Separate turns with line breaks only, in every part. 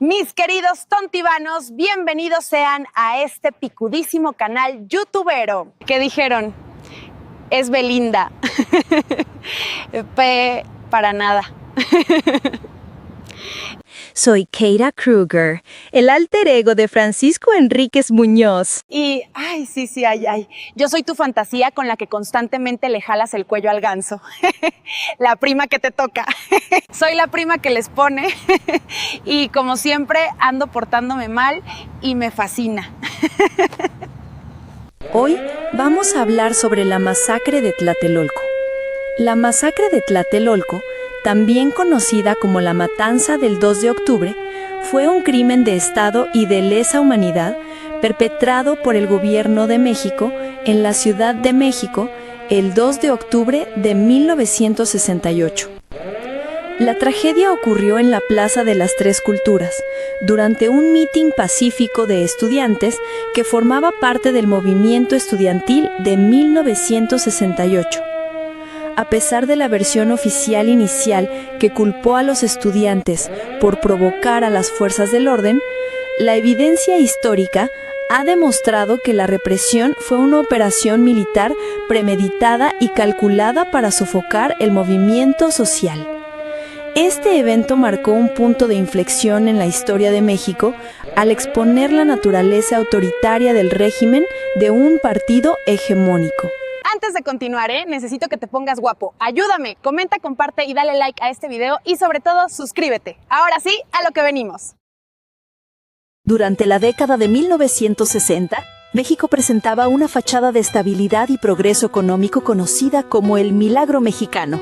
Mis queridos tontivanos, bienvenidos sean a este picudísimo canal youtubero. ¿Qué dijeron? Es Belinda. Para nada.
Soy Keira Kruger, el alter ego de Francisco Enríquez Muñoz.
Y, sí, yo soy tu fantasía con la que constantemente le jalas el cuello al ganso. La prima que te toca. Soy la prima que les pone y como siempre ando portándome mal y me fascina.
Hoy vamos a hablar sobre la masacre de Tlatelolco. La masacre de Tlatelolco, también conocida como la Matanza del 2 de octubre, fue un crimen de Estado y de lesa humanidad perpetrado por el gobierno de México en la Ciudad de México el 2 de octubre de 1968. La tragedia ocurrió en la Plaza de las Tres Culturas, durante un mitin pacífico de estudiantes que formaba parte del movimiento estudiantil de 1968. A pesar de la versión oficial inicial que culpó a los estudiantes por provocar a las fuerzas del orden, la evidencia histórica ha demostrado que la represión fue una operación militar premeditada y calculada para sofocar el movimiento social. Este evento marcó un punto de inflexión en la historia de México al exponer la naturaleza autoritaria del régimen de un partido hegemónico.
Antes de continuar, necesito que te pongas guapo. Ayúdame, comenta, comparte y dale like a este video y sobre todo suscríbete. Ahora sí, a lo que venimos.
Durante la década de 1960, México presentaba una fachada de estabilidad y progreso económico conocida como el Milagro Mexicano.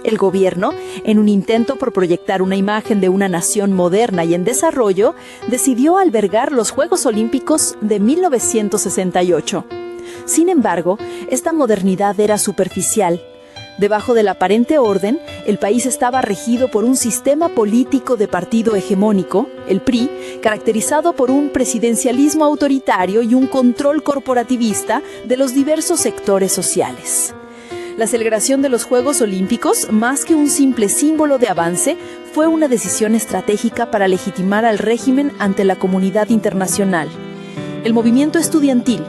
El gobierno, en un intento por proyectar una imagen de una nación moderna y en desarrollo, decidió albergar los Juegos Olímpicos de 1968. Sin embargo, esta modernidad era superficial. Debajo del aparente orden, el país estaba regido por un sistema político de partido hegemónico, el PRI, caracterizado por un presidencialismo autoritario y un control corporativista de los diversos sectores sociales. La celebración de los Juegos Olímpicos, más que un simple símbolo de avance, fue una decisión estratégica para legitimar al régimen ante la comunidad internacional. El movimiento estudiantil,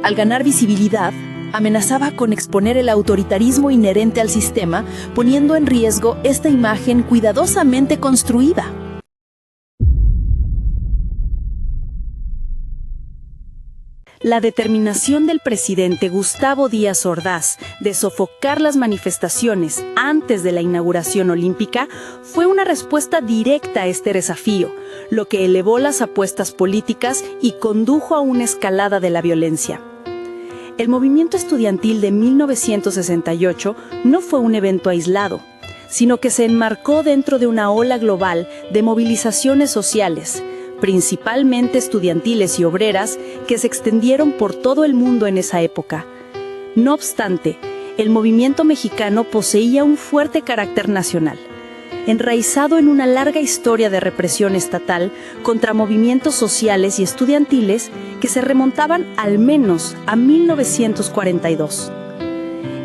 al ganar visibilidad, amenazaba con exponer el autoritarismo inherente al sistema, poniendo en riesgo esta imagen cuidadosamente construida. La determinación del presidente Gustavo Díaz Ordaz de sofocar las manifestaciones antes de la inauguración olímpica fue una respuesta directa a este desafío, lo que elevó las apuestas políticas y condujo a una escalada de la violencia. El movimiento estudiantil de 1968 no fue un evento aislado, sino que se enmarcó dentro de una ola global de movilizaciones sociales, principalmente estudiantiles y obreras, que se extendieron por todo el mundo en esa época. No obstante, el movimiento mexicano poseía un fuerte carácter nacional, enraizado en una larga historia de represión estatal contra movimientos sociales y estudiantiles que se remontaban al menos a 1942.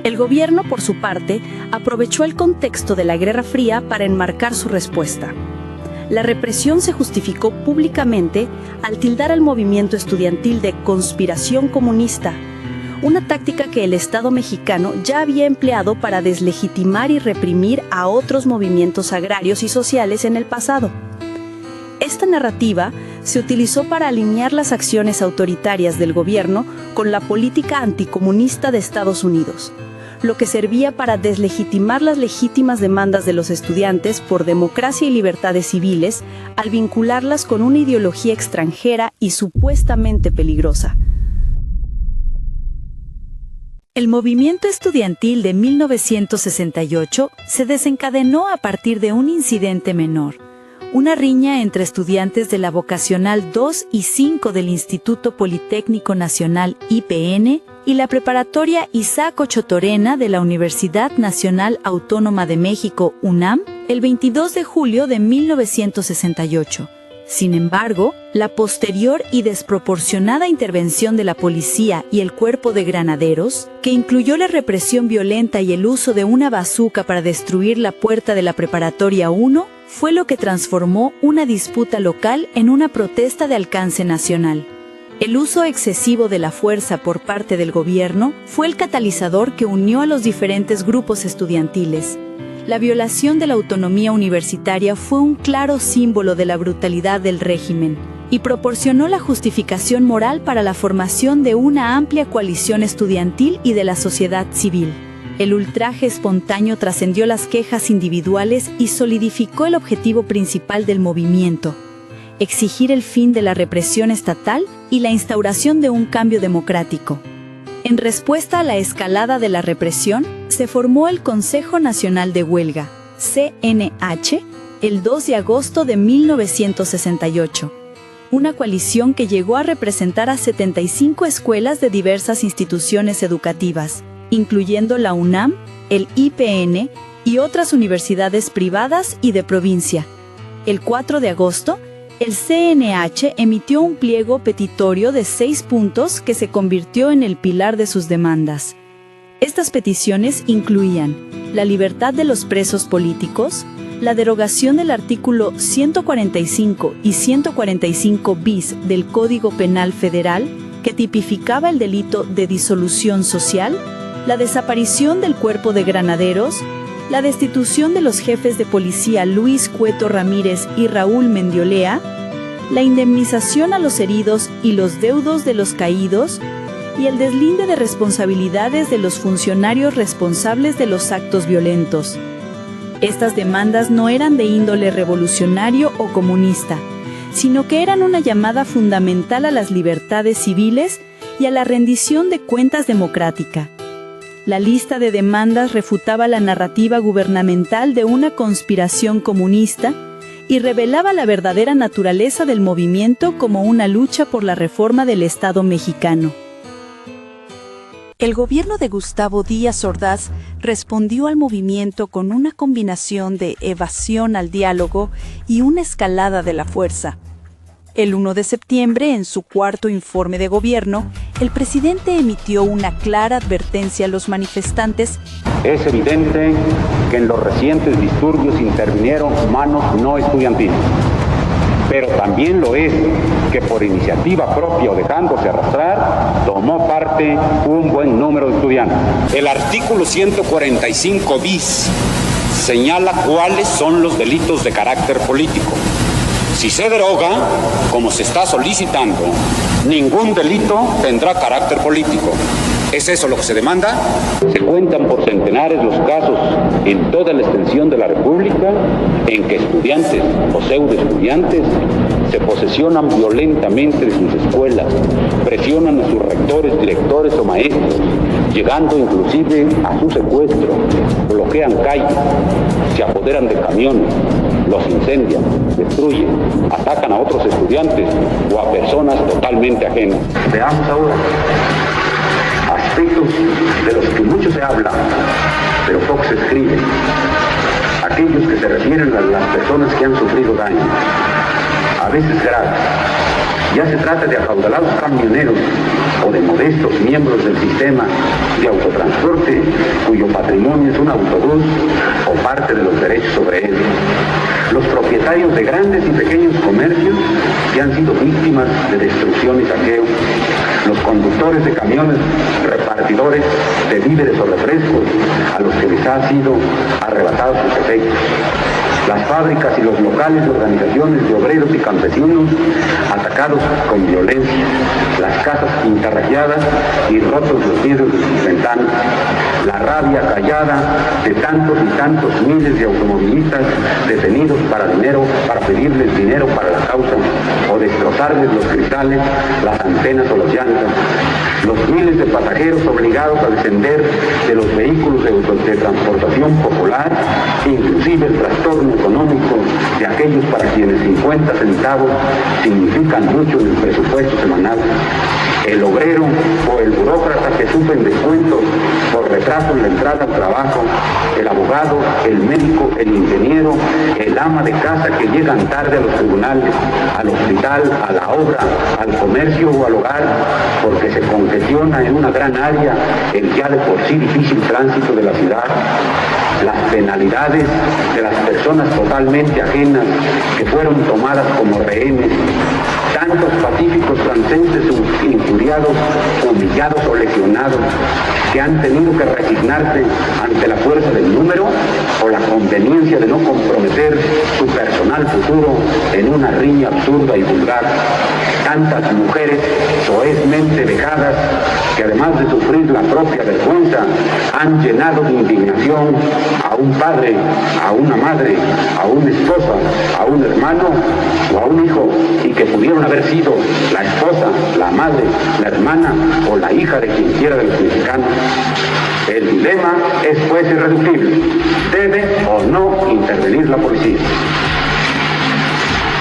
El gobierno, por su parte, aprovechó el contexto de la Guerra Fría para enmarcar su respuesta. La represión se justificó públicamente al tildar al movimiento estudiantil de conspiración comunista, una táctica que el Estado mexicano ya había empleado para deslegitimar y reprimir a otros movimientos agrarios y sociales en el pasado. Esta narrativa se utilizó para alinear las acciones autoritarias del gobierno con la política anticomunista de Estados Unidos, lo que servía para deslegitimar las legítimas demandas de los estudiantes por democracia y libertades civiles al vincularlas con una ideología extranjera y supuestamente peligrosa. El movimiento estudiantil de 1968 se desencadenó a partir de un incidente menor, una riña entre estudiantes de la Vocacional 2 y 5 del Instituto Politécnico Nacional IPN y la preparatoria Isaac Ochoa Torena de la Universidad Nacional Autónoma de México, UNAM, el 22 de julio de 1968. Sin embargo, la posterior y desproporcionada intervención de la policía y el cuerpo de granaderos, que incluyó la represión violenta y el uso de una bazuca para destruir la puerta de la preparatoria 1, fue lo que transformó una disputa local en una protesta de alcance nacional. El uso excesivo de la fuerza por parte del gobierno fue el catalizador que unió a los diferentes grupos estudiantiles. La violación de la autonomía universitaria fue un claro símbolo de la brutalidad del régimen y proporcionó la justificación moral para la formación de una amplia coalición estudiantil y de la sociedad civil. El ultraje espontáneo trascendió las quejas individuales y solidificó el objetivo principal del movimiento: exigir el fin de la represión estatal y la instauración de un cambio democrático. En respuesta a la escalada de la represión, se formó el Consejo Nacional de Huelga, CNH, el 2 de agosto de 1968. Una coalición que llegó a representar a 75 escuelas de diversas instituciones educativas, incluyendo la UNAM, el IPN y otras universidades privadas y de provincia. El 4 de agosto, el CNH emitió un pliego petitorio de 6 puntos que se convirtió en el pilar de sus demandas. Estas peticiones incluían la libertad de los presos políticos, la derogación del artículo 145 y 145 bis del Código Penal Federal, que tipificaba el delito de disolución social, la desaparición del cuerpo de granaderos, la destitución de los jefes de policía Luis Cueto Ramírez y Raúl Mendiolea, la indemnización a los heridos y los deudos de los caídos, y el deslinde de responsabilidades de los funcionarios responsables de los actos violentos. Estas demandas no eran de índole revolucionario o comunista, sino que eran una llamada fundamental a las libertades civiles y a la rendición de cuentas democrática. La lista de demandas refutaba la narrativa gubernamental de una conspiración comunista y revelaba la verdadera naturaleza del movimiento como una lucha por la reforma del Estado mexicano. El gobierno de Gustavo Díaz Ordaz respondió al movimiento con una combinación de evasión al diálogo y una escalada de la fuerza. El 1 de septiembre, en su cuarto informe de gobierno, el presidente emitió una clara advertencia a los manifestantes.
Es evidente que en los recientes disturbios intervinieron manos no estudiantiles, pero también lo es que por iniciativa propia o dejándose arrastrar, tomó parte un buen número de estudiantes. El artículo 145 bis señala cuáles son los delitos de carácter político. Si se deroga, como se está solicitando, ningún delito tendrá carácter político. ¿Es eso lo que se demanda? Se cuentan por centenares los casos en toda la extensión de la República en que estudiantes o pseudoestudiantes se posesionan violentamente de sus escuelas, presionan a sus rectores, directores o maestros, llegando inclusive a su secuestro, bloquean calles, se apoderan de camiones, los incendian, destruyen, atacan a otros estudiantes o a personas totalmente ajenas. Veamos ahora aspectos de los que mucho se habla, pero poco se escribe. Aquellos que se refieren a las personas que han sufrido daño, a veces graves. Ya se trata de acaudalados camioneros o de modestos miembros del sistema de autotransporte cuyo patrimonio es un autobús o parte de los derechos sobre él. Los propietarios de grandes y pequeños comercios que han sido víctimas de destrucción y saqueo. Los conductores de camiones repartidores de víveres o refrescos a los que les ha sido arrebatados sus efectos. Las fábricas y los locales de organizaciones de obreros y campesinos atacados con violencia, las casas pintarrajeadas y rotos los vidrios de sus ventanas, la rabia callada de tantos y tantos miles de automovilistas detenidos para pedirles dinero para la causa o destrozarles los cristales, las antenas o las llantas, los miles de pasajeros obligados a descender de los vehículos de transportación popular, inclusive el trastorno económico de aquellos para quienes 50 centavos significan mucho en el presupuesto semanal, el obrero o el burócrata que sufren descuentos por retraso en la entrada al trabajo, el abogado, el médico, el ingeniero, el ama de casa que llegan tarde a los tribunales, al hospital, a la obra, al comercio o al hogar, porque se congestiona en una gran área el ya de por sí difícil tránsito de la ciudad. Las penalidades de las personas totalmente ajenas que fueron tomadas como rehenes, tantos pacíficos franceses injuriados, humillados o lesionados, que han tenido que resignarse ante la fuerza del número o la conveniencia de no comprometer su personal futuro en una riña absurda y vulgar. Tantas mujeres soezmente vejadas que además de sufrir la propia vergüenza, han llenado de indignación a un padre, a una madre, a una esposa, a un hermano o a un hijo, y que pudieron haber sido la esposa, la madre, la hermana o la hija de quien quiera de los mexicanos. El dilema es pues irreductible. ¿Debe o no intervenir la policía?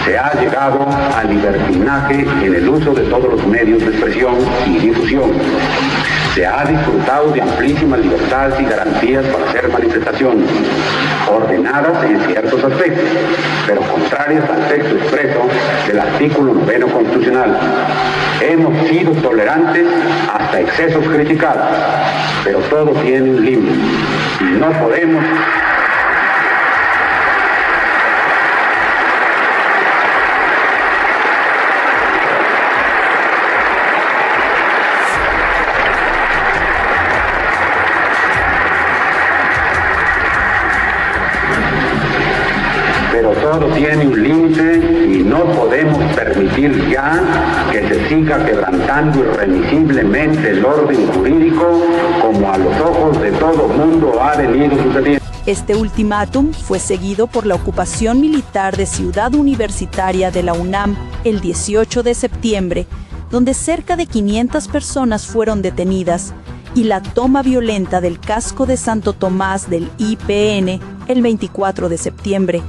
Se ha llegado al libertinaje en el uso de todos los medios de expresión y difusión. Se ha disfrutado de amplísimas libertades y garantías para hacer manifestaciones, ordenadas en ciertos aspectos, pero contrarias al texto expreso del artículo 9 constitucional. Hemos sido tolerantes hasta excesos criticados, pero todo tiene un límite y no podemos... Todo tiene un límite y no podemos permitir ya que se siga quebrantando irremisiblemente el orden jurídico como a los ojos de todo mundo ha venido sucediendo.
Este ultimátum fue seguido por la ocupación militar de Ciudad Universitaria de la UNAM el 18 de septiembre, donde cerca de 500 personas fueron detenidas, y la toma violenta del casco de Santo Tomás del IPN el 24 de septiembre.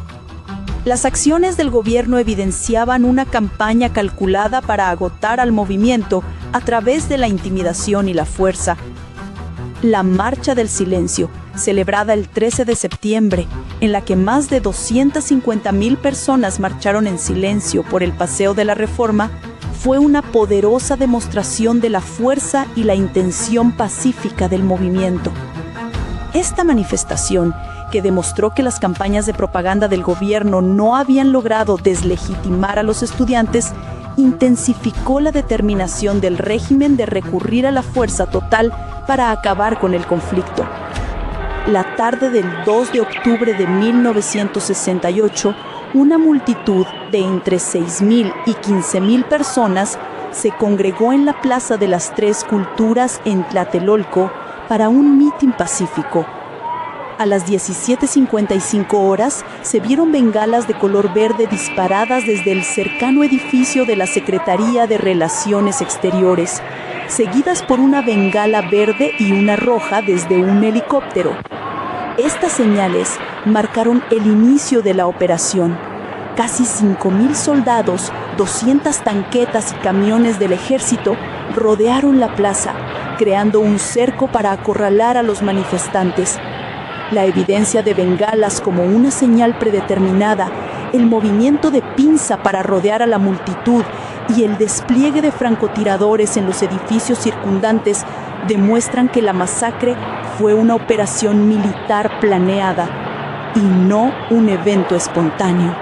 Las acciones del gobierno evidenciaban una campaña calculada para agotar al movimiento a través de la intimidación y la fuerza. La Marcha del Silencio, celebrada el 13 de septiembre, en la que más de 250,000 personas marcharon en silencio por el Paseo de la Reforma, fue una poderosa demostración de la fuerza y la intención pacífica del movimiento. Esta manifestación, que demostró que las campañas de propaganda del gobierno no habían logrado deslegitimar a los estudiantes, intensificó la determinación del régimen de recurrir a la fuerza total para acabar con el conflicto. La tarde del 2 de octubre de 1968, una multitud de entre 6,000 y 15,000 personas se congregó en la Plaza de las Tres Culturas en Tlatelolco para un mitin pacífico. A las 17:55 horas se vieron bengalas de color verde disparadas desde el cercano edificio de la Secretaría de Relaciones Exteriores, seguidas por una bengala verde y una roja desde un helicóptero. Estas señales marcaron el inicio de la operación. Casi 5,000 soldados, 200 tanquetas y camiones del ejército rodearon la plaza, creando un cerco para acorralar a los manifestantes. La evidencia de bengalas como una señal predeterminada, el movimiento de pinza para rodear a la multitud y el despliegue de francotiradores en los edificios circundantes demuestran que la masacre fue una operación militar planeada y no un evento espontáneo.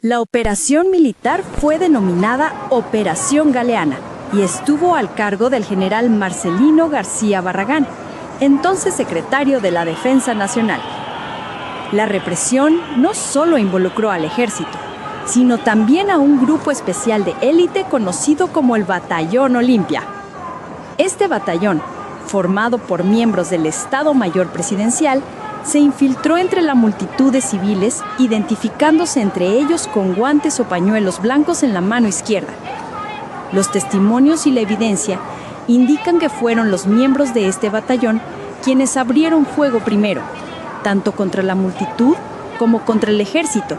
La operación militar fue denominada Operación Galeana y estuvo al cargo del general Marcelino García Barragán, entonces secretario de la Defensa Nacional. La represión no solo involucró al ejército, sino también a un grupo especial de élite conocido como el Batallón Olimpia. Este batallón, formado por miembros del Estado Mayor Presidencial, se infiltró entre la multitud de civiles, identificándose entre ellos con guantes o pañuelos blancos en la mano izquierda. Los testimonios y la evidencia indican que fueron los miembros de este batallón quienes abrieron fuego primero, tanto contra la multitud como contra el ejército,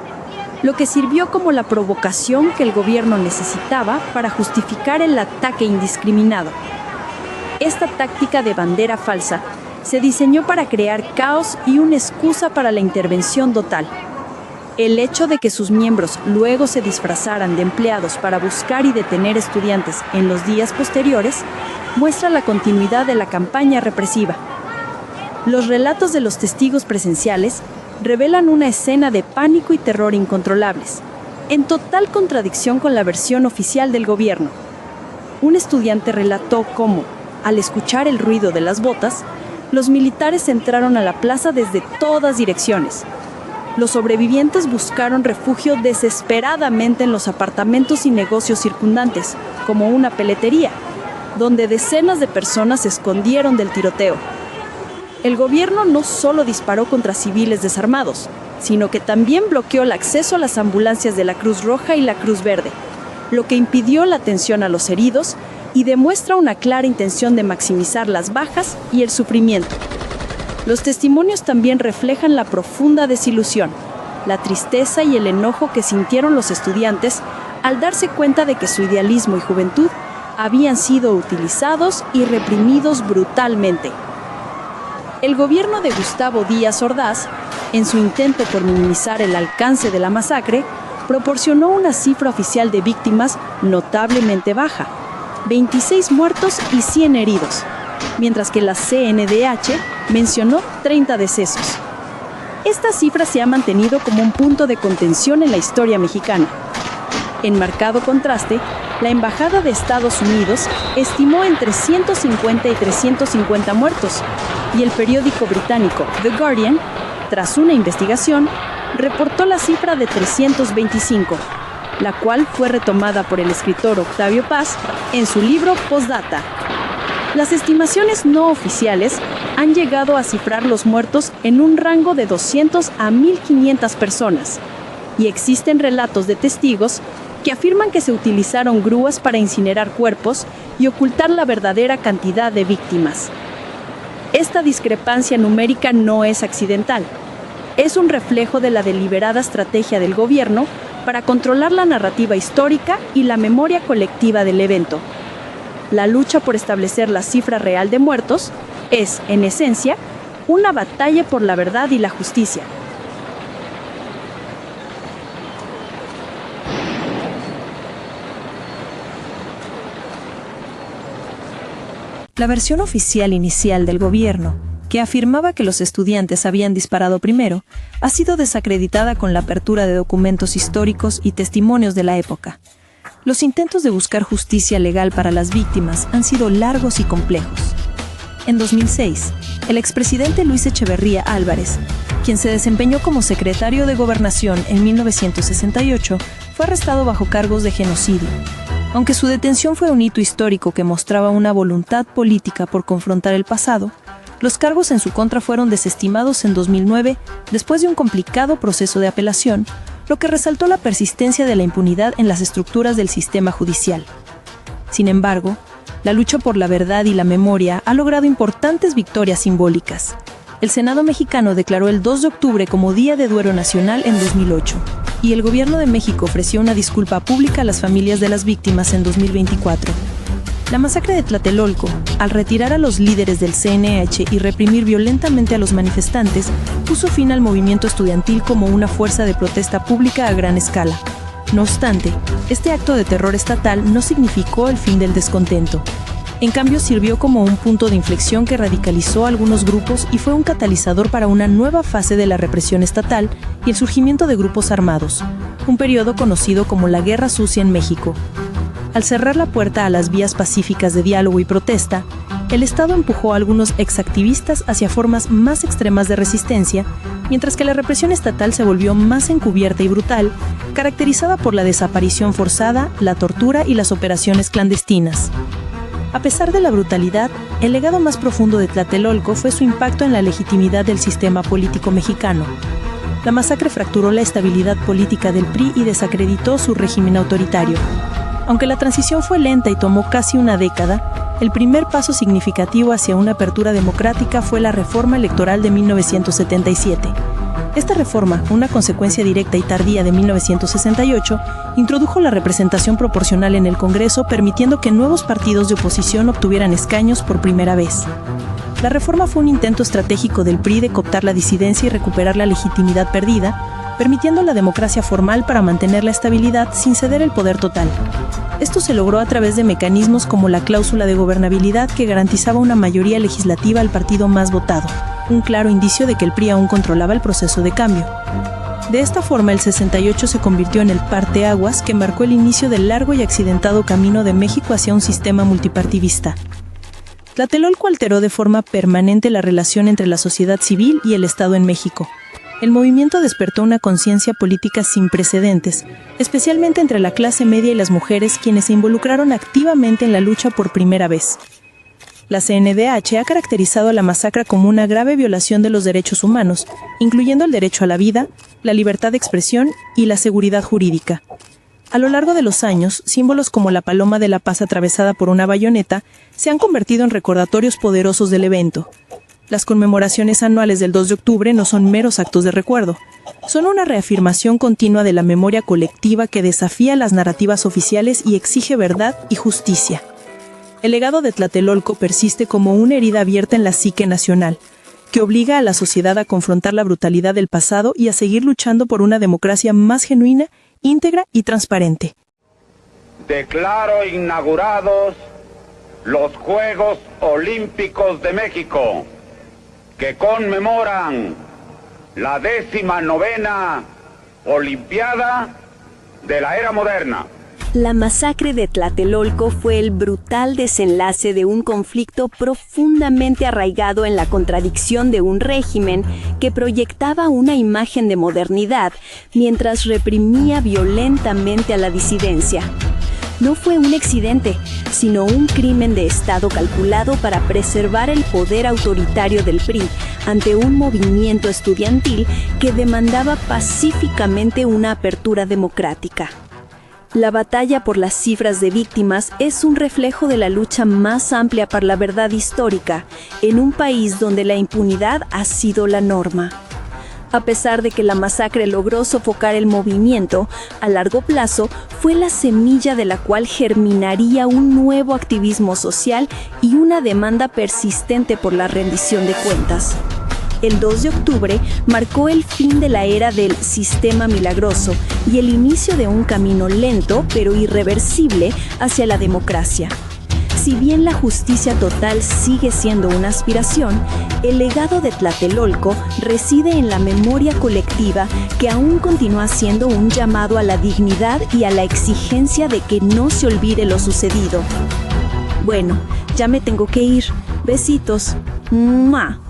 lo que sirvió como la provocación que el gobierno necesitaba para justificar el ataque indiscriminado. Esta táctica de bandera falsa se diseñó para crear caos y una excusa para la intervención total. El hecho de que sus miembros luego se disfrazaran de empleados para buscar y detener estudiantes en los días posteriores muestra la continuidad de la campaña represiva. Los relatos de los testigos presenciales revelan una escena de pánico y terror incontrolables, en total contradicción con la versión oficial del gobierno. Un estudiante relató cómo, al escuchar el ruido de las botas, los militares entraron a la plaza desde todas direcciones. Los sobrevivientes buscaron refugio desesperadamente en los apartamentos y negocios circundantes, como una peletería, donde decenas de personas se escondieron del tiroteo. El gobierno no solo disparó contra civiles desarmados, sino que también bloqueó el acceso a las ambulancias de la Cruz Roja y la Cruz Verde, lo que impidió la atención a los heridos y demuestra una clara intención de maximizar las bajas y el sufrimiento. Los testimonios también reflejan la profunda desilusión, la tristeza y el enojo que sintieron los estudiantes al darse cuenta de que su idealismo y juventud habían sido utilizados y reprimidos brutalmente. El gobierno de Gustavo Díaz Ordaz, en su intento por minimizar el alcance de la masacre, proporcionó una cifra oficial de víctimas notablemente baja: 26 muertos y 100 heridos, mientras que la CNDH mencionó 30 decesos. Esta cifra se ha mantenido como un punto de contención en la historia mexicana. En marcado contraste, la Embajada de Estados Unidos estimó entre 150 y 350 muertos, y el periódico británico The Guardian, tras una investigación, reportó la cifra de 325, la cual fue retomada por el escritor Octavio Paz en su libro Postdata. Las estimaciones no oficiales han llegado a cifrar los muertos en un rango de 200 a 1.500 personas, y existen relatos de testigos que afirman que se utilizaron grúas para incinerar cuerpos y ocultar la verdadera cantidad de víctimas. Esta discrepancia numérica no es accidental. Es un reflejo de la deliberada estrategia del gobierno para controlar la narrativa histórica y la memoria colectiva del evento. La lucha por establecer la cifra real de muertos es, en esencia, una batalla por la verdad y la justicia.
La versión oficial inicial del gobierno, que afirmaba que los estudiantes habían disparado primero, ha sido desacreditada con la apertura de documentos históricos y testimonios de la época. Los intentos de buscar justicia legal para las víctimas han sido largos y complejos. En 2006, el expresidente Luis Echeverría Álvarez, quien se desempeñó como secretario de Gobernación en 1968, fue arrestado bajo cargos de genocidio. Aunque su detención fue un hito histórico que mostraba una voluntad política por confrontar el pasado, los cargos en su contra fueron desestimados en 2009 después de un complicado proceso de apelación, lo que resaltó la persistencia de la impunidad en las estructuras del sistema judicial. Sin embargo, la lucha por la verdad y la memoria ha logrado importantes victorias simbólicas. El Senado mexicano declaró el 2 de octubre como Día de Duelo Nacional en 2008, y el Gobierno de México ofreció una disculpa pública a las familias de las víctimas en 2024. La masacre de Tlatelolco, al retirar a los líderes del CNH y reprimir violentamente a los manifestantes, puso fin al movimiento estudiantil como una fuerza de protesta pública a gran escala. No obstante, este acto de terror estatal no significó el fin del descontento. En cambio, sirvió como un punto de inflexión que radicalizó a algunos grupos y fue un catalizador para una nueva fase de la represión estatal y el surgimiento de grupos armados, un periodo conocido como la Guerra Sucia en México. Al cerrar la puerta a las vías pacíficas de diálogo y protesta, el Estado empujó a algunos exactivistas hacia formas más extremas de resistencia, mientras que la represión estatal se volvió más encubierta y brutal, caracterizada por la desaparición forzada, la tortura y las operaciones clandestinas. A pesar de la brutalidad, el legado más profundo de Tlatelolco fue su impacto en la legitimidad del sistema político mexicano. La masacre fracturó la estabilidad política del PRI y desacreditó su régimen autoritario. Aunque la transición fue lenta y tomó casi una década, el primer paso significativo hacia una apertura democrática fue la reforma electoral de 1977. Esta reforma, una consecuencia directa y tardía de 1968, introdujo la representación proporcional en el Congreso, permitiendo que nuevos partidos de oposición obtuvieran escaños por primera vez. La reforma fue un intento estratégico del PRI de cooptar la disidencia y recuperar la legitimidad perdida, permitiendo la democracia formal para mantener la estabilidad sin ceder el poder total. Esto se logró a través de mecanismos como la cláusula de gobernabilidad que garantizaba una mayoría legislativa al partido más votado, un claro indicio de que el PRI aún controlaba el proceso de cambio. De esta forma, el 68 se convirtió en el parteaguas que marcó el inicio del largo y accidentado camino de México hacia un sistema multipartidista. Tlatelolco alteró de forma permanente la relación entre la sociedad civil y el Estado en México. El movimiento despertó una conciencia política sin precedentes, especialmente entre la clase media y las mujeres, quienes se involucraron activamente en la lucha por primera vez. La CNDH ha caracterizado a la masacre como una grave violación de los derechos humanos, incluyendo el derecho a la vida, la libertad de expresión y la seguridad jurídica. A lo largo de los años, símbolos como la paloma de la paz atravesada por una bayoneta se han convertido en recordatorios poderosos del evento. Las conmemoraciones anuales del 2 de octubre no son meros actos de recuerdo. Son una reafirmación continua de la memoria colectiva que desafía las narrativas oficiales y exige verdad y justicia. El legado de Tlatelolco persiste como una herida abierta en la psique nacional, que obliga a la sociedad a confrontar la brutalidad del pasado y a seguir luchando por una democracia más genuina, íntegra y transparente.
Declaro inaugurados los Juegos Olímpicos de México, que conmemoran la 19ª Olimpiada de la era moderna.
La masacre de Tlatelolco fue el brutal desenlace de un conflicto profundamente arraigado en la contradicción de un régimen que proyectaba una imagen de modernidad mientras reprimía violentamente a la disidencia. No fue un accidente, sino un crimen de Estado calculado para preservar el poder autoritario del PRI ante un movimiento estudiantil que demandaba pacíficamente una apertura democrática. La batalla por las cifras de víctimas es un reflejo de la lucha más amplia por la verdad histórica en un país donde la impunidad ha sido la norma. A pesar de que la masacre logró sofocar el movimiento, a largo plazo fue la semilla de la cual germinaría un nuevo activismo social y una demanda persistente por la rendición de cuentas. El 2 de octubre marcó el fin de la era del sistema milagroso y el inicio de un camino lento pero irreversible hacia la democracia. Si bien la justicia total sigue siendo una aspiración, el legado de Tlatelolco reside en la memoria colectiva que aún continúa siendo un llamado a la dignidad y a la exigencia de que no se olvide lo sucedido. Bueno, ya me tengo que ir. Besitos. ¡Mua!